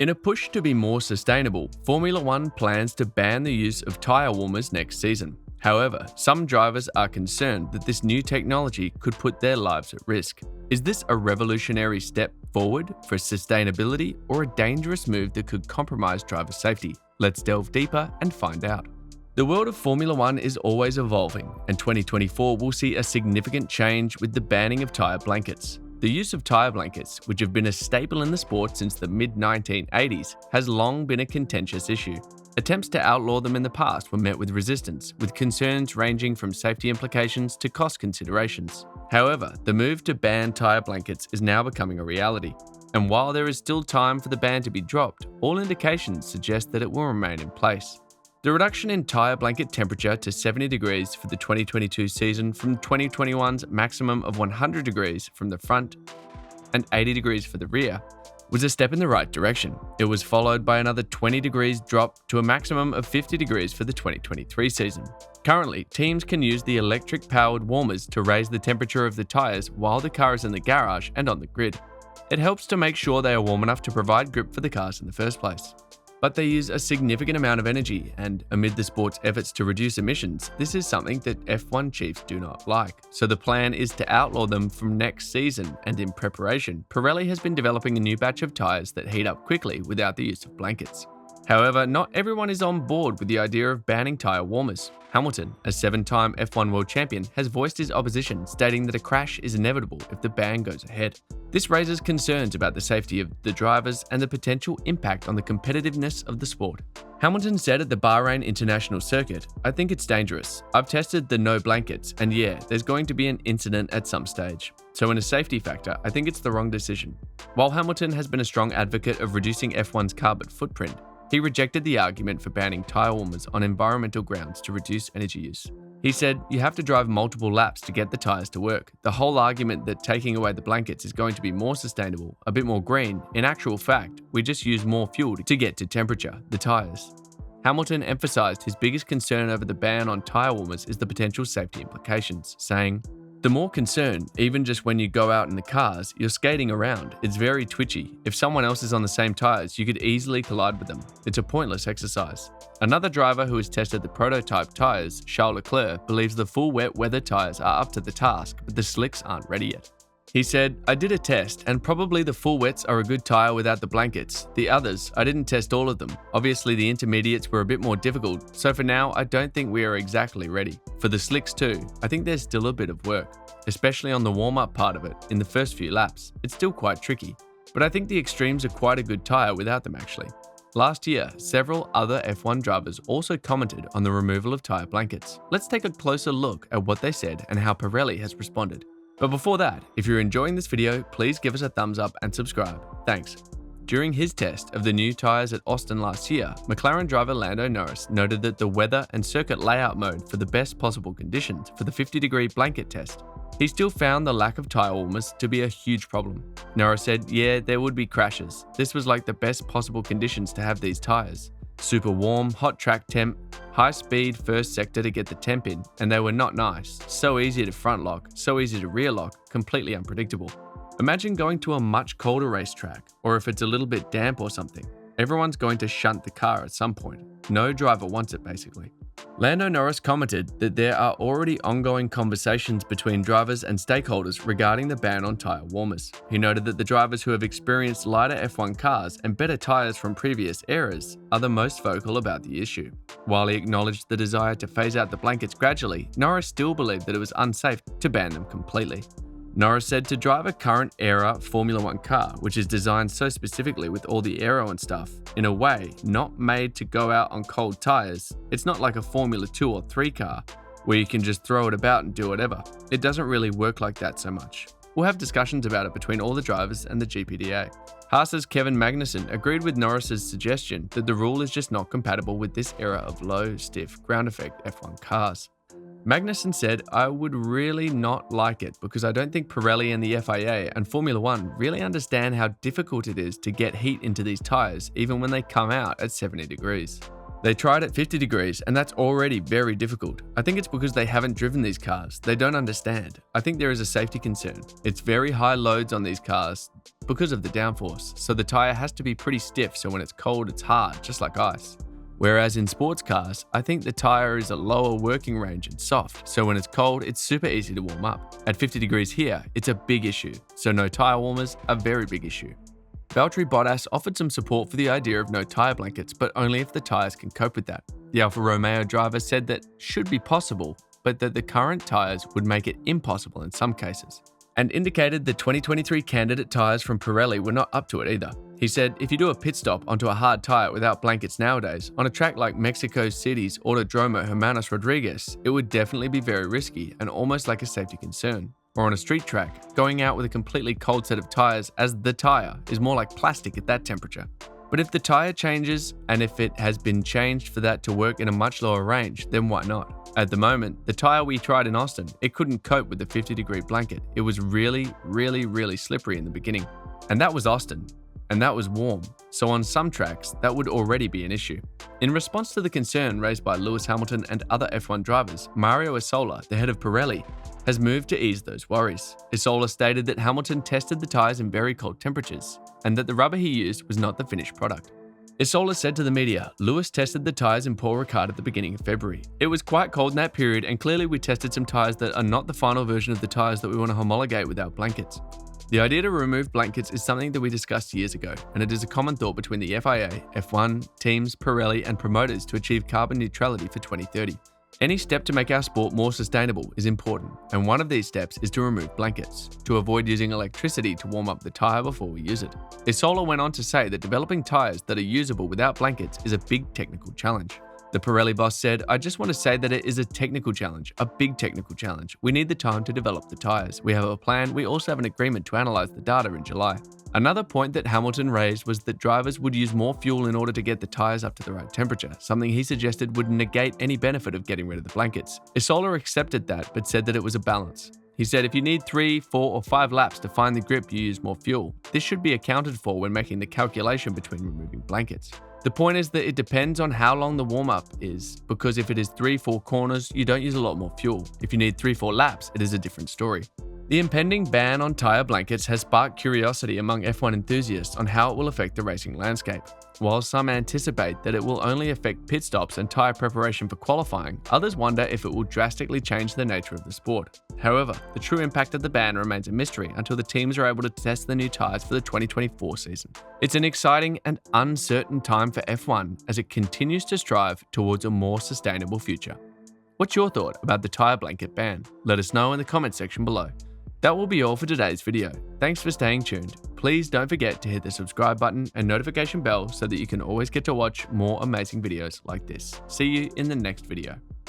In a push to be more sustainable, Formula One plans to ban the use of tyre warmers next season. However, some drivers are concerned that this new technology could put their lives at risk. Is this a revolutionary step forward for sustainability or a dangerous move that could compromise driver safety? Let's delve deeper and find out. The world of Formula One is always evolving, and 2024 will see a significant change with the banning of tyre blankets. The use of tyre blankets, which have been a staple in the sport since the mid-1980s, has long been a contentious issue. Attempts to outlaw them in the past were met with resistance, with concerns ranging from safety implications to cost considerations. However, the move to ban tyre blankets is now becoming a reality. And while there is still time for the ban to be dropped, all indications suggest that it will remain in place. The reduction in tyre blanket temperature to 70 degrees for the 2022 season from 2021's maximum of 100 degrees from the front and 80 degrees for the rear was a step in the right direction. It was followed by another 20 degrees drop to a maximum of 50 degrees for the 2023 season. Currently, teams can use the electric-powered warmers to raise the temperature of the tyres while the car is in the garage and on the grid. It helps to make sure they are warm enough to provide grip for the cars in the first place. But they use a significant amount of energy, and amid the sport's efforts to reduce emissions, this is something that F1 chiefs do not like. So the plan is to outlaw them from next season, and in preparation, Pirelli has been developing a new batch of tyres that heat up quickly without the use of blankets. However, not everyone is on board with the idea of banning tyre warmers. Hamilton, a 7-time F1 world champion, has voiced his opposition, stating that a crash is inevitable if the ban goes ahead. This raises concerns about the safety of the drivers and the potential impact on the competitiveness of the sport. Hamilton said at the Bahrain International Circuit, "I think it's dangerous. I've tested the no blankets, and yeah, there's going to be an incident at some stage. So in a safety factor, I think it's the wrong decision." While Hamilton has been a strong advocate of reducing F1's carbon footprint, he rejected the argument for banning tyre warmers on environmental grounds to reduce energy use. He said, "You have to drive multiple laps to get the tyres to work. The whole argument that taking away the blankets is going to be more sustainable, a bit more green, in actual fact, we just use more fuel to get to temperature, the tyres." Hamilton emphasised his biggest concern over the ban on tyre warmers is the potential safety implications, saying, "The more concern, even just when you go out in the cars, you're skating around. It's very twitchy. If someone else is on the same tyres, you could easily collide with them. It's a pointless exercise." Another driver who has tested the prototype tyres, Charles Leclerc, believes the full wet weather tyres are up to the task, but the slicks aren't ready yet. He said, "I did a test, and probably the full wets are a good tyre without the blankets. The others, I didn't test all of them. Obviously the intermediates were a bit more difficult, so for now I don't think we are exactly ready. For the slicks too, I think there's still a bit of work, especially on the warm-up part of it in the first few laps. It's still quite tricky, but I think the extremes are quite a good tyre without them actually." Last year, several other F1 drivers also commented on the removal of tyre blankets. Let's take a closer look at what they said and how Pirelli has responded. But before that, if you're enjoying this video, please give us a thumbs up and subscribe. Thanks. During his test of the new tyres at Austin last year, McLaren driver Lando Norris noted that the weather and circuit layout mode for the best possible conditions for the 50-degree blanket test. He still found the lack of tyre warmers to be a huge problem. Norris said, "Yeah, there would be crashes. This was like the best possible conditions to have these tyres. Super warm, hot track temp, high speed first sector to get the temp in, and they were not nice. So easy to front lock, so easy to rear lock, completely unpredictable. Imagine going to a much colder racetrack, or if it's a little bit damp or something. Everyone's going to shunt the car at some point. No driver wants it basically." Lando Norris commented that there are already ongoing conversations between drivers and stakeholders regarding the ban on tyre warmers. He noted that the drivers who have experienced lighter F1 cars and better tyres from previous eras are the most vocal about the issue. While he acknowledged the desire to phase out the blankets gradually, Norris still believed that it was unsafe to ban them completely. Norris said to drive a current era Formula One car, which is designed so specifically with all the aero and stuff, in a way not made to go out on cold tyres, it's not like a Formula 2 or 3 car where you can just throw it about and do whatever. It doesn't really work like that so much. We'll have discussions about it between all the drivers and the GPDA. Haas's Kevin Magnuson agreed with Norris's suggestion that the rule is just not compatible with this era of low, stiff, ground effect F1 cars. Magnuson said, "I would really not like it because I don't think Pirelli and the FIA and Formula One really understand how difficult it is to get heat into these tyres even when they come out at 70 degrees. They tried at 50 degrees, and that's already very difficult. I think it's because they haven't driven these cars. They don't understand. I think there is a safety concern. It's very high loads on these cars because of the downforce, so the tire has to be pretty stiff, so when it's cold, it's hard, just like ice. Whereas in sports cars, I think the tire is a lower working range and soft, so when it's cold, it's super easy to warm up. At 50 degrees here, it's a big issue, so no tire warmers, a very big issue. Valtteri Bottas offered some support for the idea of no tire blankets, but only if the tires can cope with that. The Alfa Romeo driver said that should be possible, but that the current tires would make it impossible in some cases, and indicated the 2023 candidate tires from Pirelli were not up to it either. He said, if you do a pit stop onto a hard tire without blankets nowadays, on a track like Mexico City's Autodromo Hermanos Rodriguez, it would definitely be very risky and almost like a safety concern. Or on a street track, going out with a completely cold set of tires as the tire is more like plastic at that temperature. But if the tire changes, and if it has been changed for that to work in a much lower range, then why not? At the moment, the tire we tried in Austin, it couldn't cope with the 50-degree blanket. It was really slippery in the beginning. And that was Austin. And that was warm, so on some tracks, that would already be an issue. In response to the concern raised by Lewis Hamilton and other F1 drivers, Mario Isola, the head of Pirelli, has moved to ease those worries. Isola stated that Hamilton tested the tyres in very cold temperatures, and that the rubber he used was not the finished product. Isola said to the media, Lewis tested the tyres in Paul Ricard at the beginning of February. It was quite cold in that period, and clearly we tested some tyres that are not the final version of the tyres that we want to homologate without blankets. The idea to remove blankets is something that we discussed years ago, and it is a common thought between the FIA, F1, teams, Pirelli, and promoters to achieve carbon neutrality for 2030. Any step to make our sport more sustainable is important, and one of these steps is to remove blankets, to avoid using electricity to warm up the tyre before we use it. Isola went on to say that developing tyres that are usable without blankets is a big technical challenge. The Pirelli boss said, I just want to say that it is a technical challenge, a big technical challenge. We need the time to develop the tyres. We have a plan. We also have an agreement to analyze the data in July. Another point that Hamilton raised was that drivers would use more fuel in order to get the tyres up to the right temperature, something he suggested would negate any benefit of getting rid of the blankets. Isola accepted that, but said that it was a balance. He said if you need 3, 4, or 5 laps to find the grip, you use more fuel. This should be accounted for when making the calculation between removing blankets. The point is that it depends on how long the warm-up is, because if it is 3-4 corners, you don't use a lot more fuel. If you need 3-4 laps, it is a different story. The impending ban on tyre blankets has sparked curiosity among F1 enthusiasts on how it will affect the racing landscape. While some anticipate that it will only affect pit stops and tyre preparation for qualifying, others wonder if it will drastically change the nature of the sport. However, the true impact of the ban remains a mystery until the teams are able to test the new tyres for the 2024 season. It's an exciting and uncertain time for F1 as it continues to strive towards a more sustainable future. What's your thought about the tyre blanket ban? Let us know in the comments section below. That will be all for today's video. Thanks for staying tuned. Please don't forget to hit the subscribe button and notification bell so that you can always get to watch more amazing videos like this. See you in the next video.